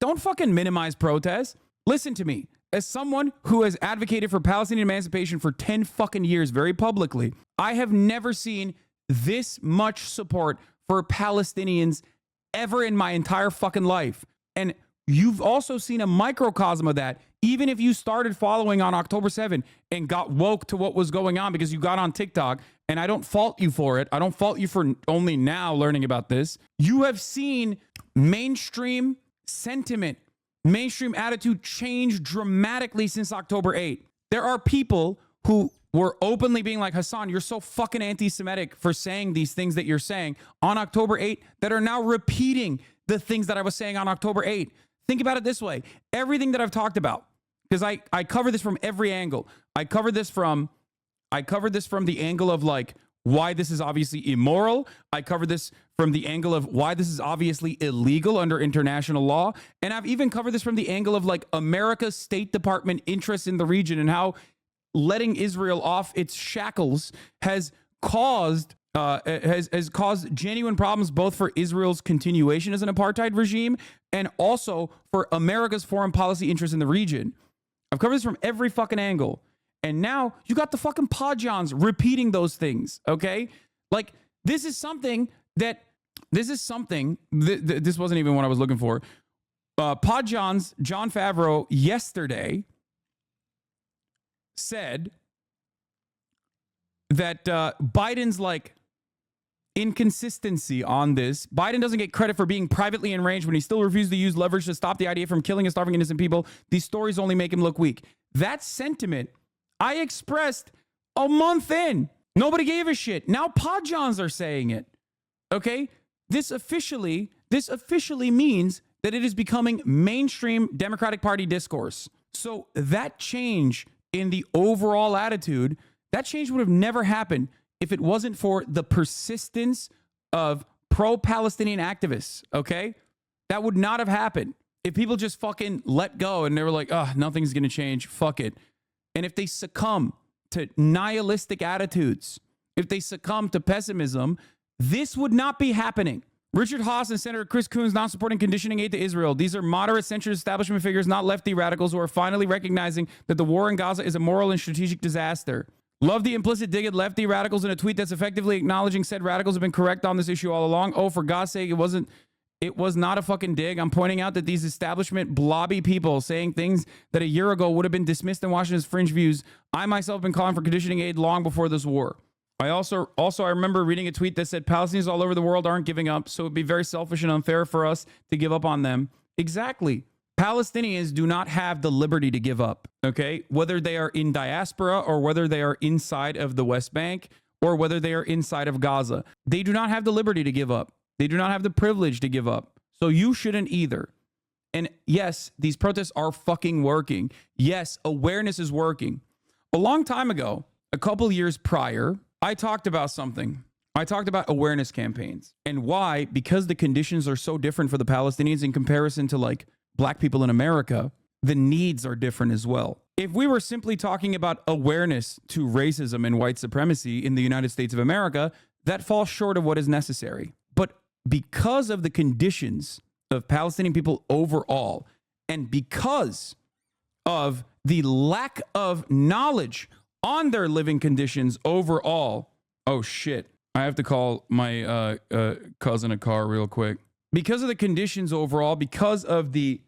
don't fucking minimize protests. Listen to me. As someone who has advocated for Palestinian emancipation for 10 fucking years very publicly, I have never seen this much support for Palestinians ever in my entire fucking life. And you've also seen a microcosm of that, even if you started following on October 7 and got woke to what was going on because you got on TikTok, and I don't fault you for it. I don't fault you for only now learning about this. You have seen mainstream sentiment, mainstream attitude change dramatically since October 8. There are people who were openly being like, Hasan, you're so fucking anti-Semitic for saying these things that you're saying on October 8 that are now repeating the things that I was saying on October 8. Think about it this way. Everything that I've talked about, because I cover this from every angle. I cover this from the angle of like why this is obviously immoral. I cover this from the angle of why this is obviously illegal under international law. And I've even covered this from the angle of like America's State Department interests in the region and how letting Israel off its shackles has caused genuine problems both for Israel's continuation as an apartheid regime and also for America's foreign policy interests in the region. I've covered this from every fucking angle. And now you got the fucking Podjons repeating those things, okay? Like, this wasn't even what I was looking for. Podjons, Jon Favreau, yesterday said that Biden's like inconsistency on this. Biden doesn't get credit for being privately enraged when he still refused to use leverage to stop the IDF from killing and starving innocent people. These stories only make him look weak. That sentiment I expressed a month in. Nobody gave a shit. Now Podjons are saying it. Okay? This officially means that it is becoming mainstream Democratic Party discourse. So that change in the overall attitude, that change would have never happened if it wasn't for the persistence of pro-Palestinian activists, okay? That would not have happened if people just fucking let go and they were like, oh, nothing's going to change, fuck it. And if they succumb to nihilistic attitudes, if they succumb to pessimism, this would not be happening. Richard Haas and Senator Chris Coons not supporting conditioning aid to Israel. These are moderate centrist establishment figures, not lefty radicals, who are finally recognizing that the war in Gaza is a moral and strategic disaster. Love the implicit dig at lefty radicals in a tweet that's effectively acknowledging said radicals have been correct on this issue all along. Oh, for God's sake, it was not a fucking dig. I'm pointing out that these establishment blobby people saying things that a year ago would have been dismissed in Washington's fringe views. I myself have been calling for conditioning aid long before this war. I remember reading a tweet that said Palestinians all over the world aren't giving up, so it'd be very selfish and unfair for us to give up on them. Exactly. Palestinians do not have the liberty to give up, okay? Whether they are in diaspora or whether they are inside of the West Bank or whether they are inside of Gaza. They do not have the liberty to give up. They do not have the privilege to give up. So you shouldn't either. And yes, these protests are fucking working. Yes, awareness is working. A long time ago, a couple years prior, I talked about something. I talked about awareness campaigns and why, because the conditions are so different for the Palestinians in comparison to like black people in America, the needs are different as well. If we were simply talking about awareness to racism and white supremacy in the United States of America, that falls short of what is necessary. But because of the conditions of Palestinian people overall, and because of the lack of knowledge on their living conditions overall, oh shit, I have to call my cousin a car real quick. Because of the conditions overall, because of the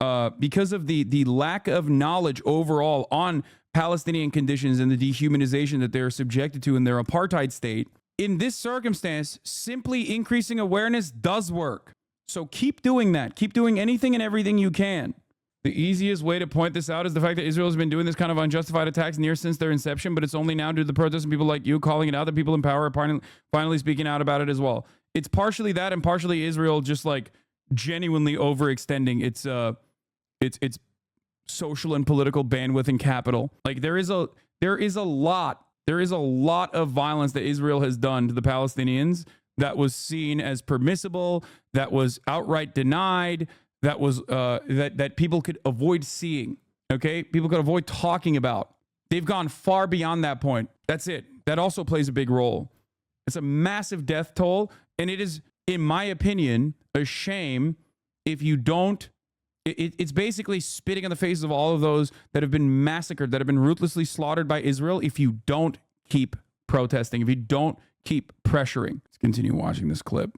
lack of knowledge overall on Palestinian conditions and the dehumanization that they're subjected to in their apartheid state, in this circumstance, simply increasing awareness does work. So keep doing that. Keep doing anything and everything you can. The easiest way to point this out is the fact that Israel has been doing this kind of unjustified attacks near since their inception, but it's only now due to the protests and people like you calling it out that people in power are finally speaking out about it as well. It's partially that and partially Israel just like genuinely overextending its social and political bandwidth and capital. Like there is a lot of violence that Israel has done to the Palestinians that was seen as permissible, that was outright denied, that was that people could avoid seeing. Okay, people could avoid talking about. They've gone far beyond that point. That's it. That also plays a big role. It's a massive death toll, and it is, in my opinion, a shame if you don't It's basically spitting on the faces of all of those that have been massacred, that have been ruthlessly slaughtered by Israel if you don't keep protesting, if you don't keep pressuring. Let's continue watching this clip.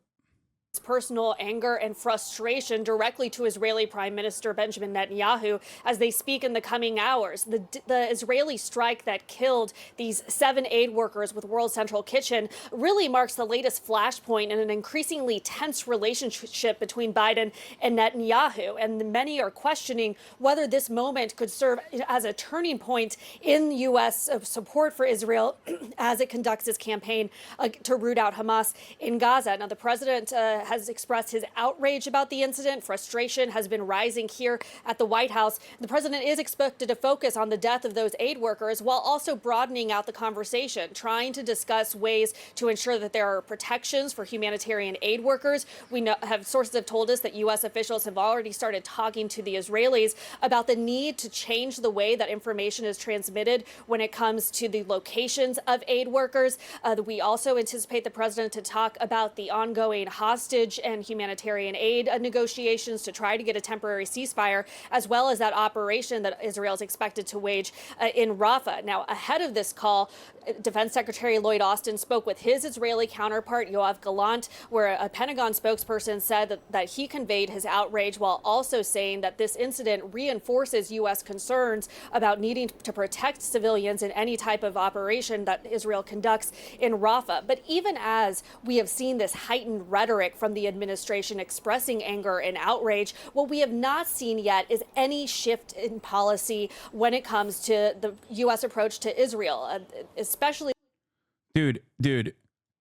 Personal anger and frustration directly to Israeli Prime Minister Benjamin Netanyahu as they speak in the coming hours. The Israeli strike that killed these 7 aid workers with World Central Kitchen really marks the latest flashpoint in an increasingly tense relationship between Biden and Netanyahu. And many are questioning whether this moment could serve as a turning point in U.S. support for Israel as it conducts its campaign to root out Hamas in Gaza. Now, the president has expressed his outrage about the incident. Frustration has been rising here at the White House. The president is expected to focus on the death of those aid workers while also broadening out the conversation, trying to discuss ways to ensure that there are protections for humanitarian aid workers. Sources have told us that U.S. officials have already started talking to the Israelis about the need to change the way that information is transmitted when it comes to the locations of aid workers. We also anticipate the president to talk about the ongoing hostage and humanitarian aid negotiations to try to get a temporary ceasefire, as well as that operation that Israel is expected to wage in Rafah. Now, ahead of this call, Defense Secretary Lloyd Austin spoke with his Israeli counterpart, Yoav Gallant, where a Pentagon spokesperson said that he conveyed his outrage while also saying that this incident reinforces U.S. concerns about needing to protect civilians in any type of operation that Israel conducts in Rafah. But even as we have seen this heightened rhetoric from the administration expressing anger and outrage, what we have not seen yet is any shift in policy when it comes to the U.S. approach to Israel, especially. Dude,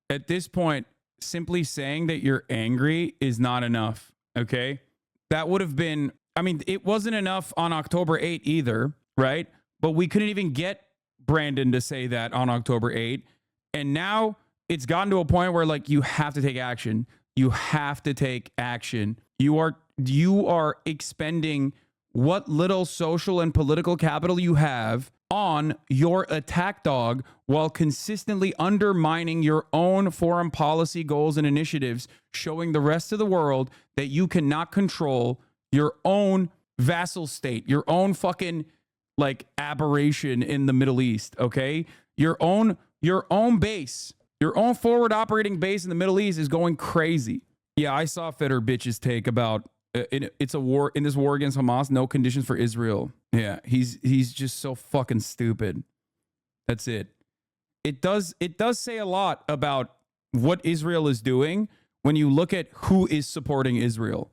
at this point, simply saying that you're angry is not enough, okay? That would have been, I mean, it wasn't enough on October 8th either, right? But we couldn't even get Brandon to say that on October 8th. And now it's gotten to a point where, like, you have to take action. You have to take action. You are expending what little social and political capital you have on your attack dog while consistently undermining your own foreign policy goals and initiatives, showing the rest of the world that you cannot control your own vassal state, your own fucking like aberration in the Middle East, okay? Your own base. Your own forward operating base in the Middle East is going crazy. Yeah, I saw Feder Bitch's take about it's a war in this war against Hamas, no conditions for Israel. Yeah, he's just so fucking stupid. That's it. It does say a lot about what Israel is doing when you look at who is supporting Israel.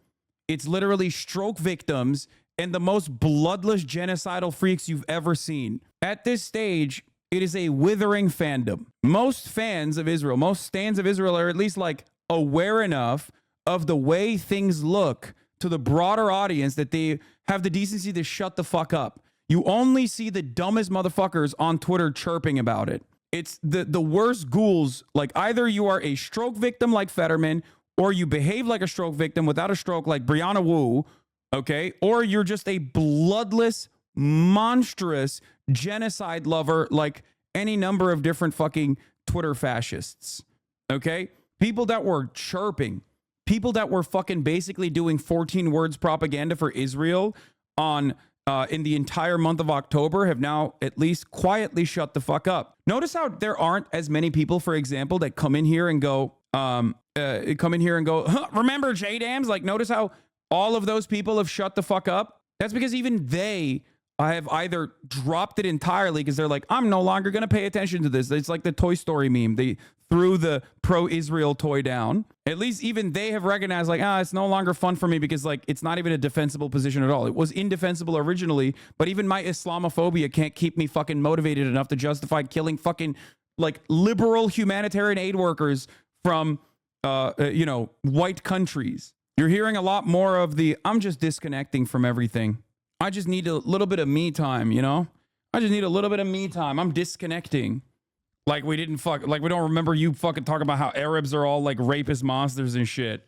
It's literally stroke victims and the most bloodless genocidal freaks you've ever seen. At this stage, it is a withering fandom. Most fans of Israel, most stands of Israel are at least like aware enough of the way things look to the broader audience that they have the decency to shut the fuck up. You only see the dumbest motherfuckers on Twitter chirping about it. It's the worst ghouls. Like either you are a stroke victim like Fetterman, or you behave like a stroke victim without a stroke like Brianna Wu, okay? Or you're just a bloodless, monstrous genocide lover like any number of different fucking Twitter fascists, okay? People that were chirping, people that were fucking basically doing 14 words propaganda for Israel on in the entire month of October have now at least quietly shut the fuck up. Notice how there aren't as many people, for example, that come in here and go, remember JDAMs? Like, notice how all of those people have shut the fuck up? That's because even they have either dropped it entirely because they're like, I'm no longer going to pay attention to this. It's like the Toy Story meme. They threw the pro-Israel toy down. At least even they have recognized like, it's no longer fun for me because like, it's not even a defensible position at all. It was indefensible originally, but even my Islamophobia can't keep me fucking motivated enough to justify killing fucking like liberal humanitarian aid workers from, white countries. You're hearing a lot more of the, I'm just disconnecting from everything. I just need a little bit of me time, you know? I just need a little bit of me time. I'm disconnecting. Like we don't remember you fucking talking about how Arabs are all like rapist monsters and shit.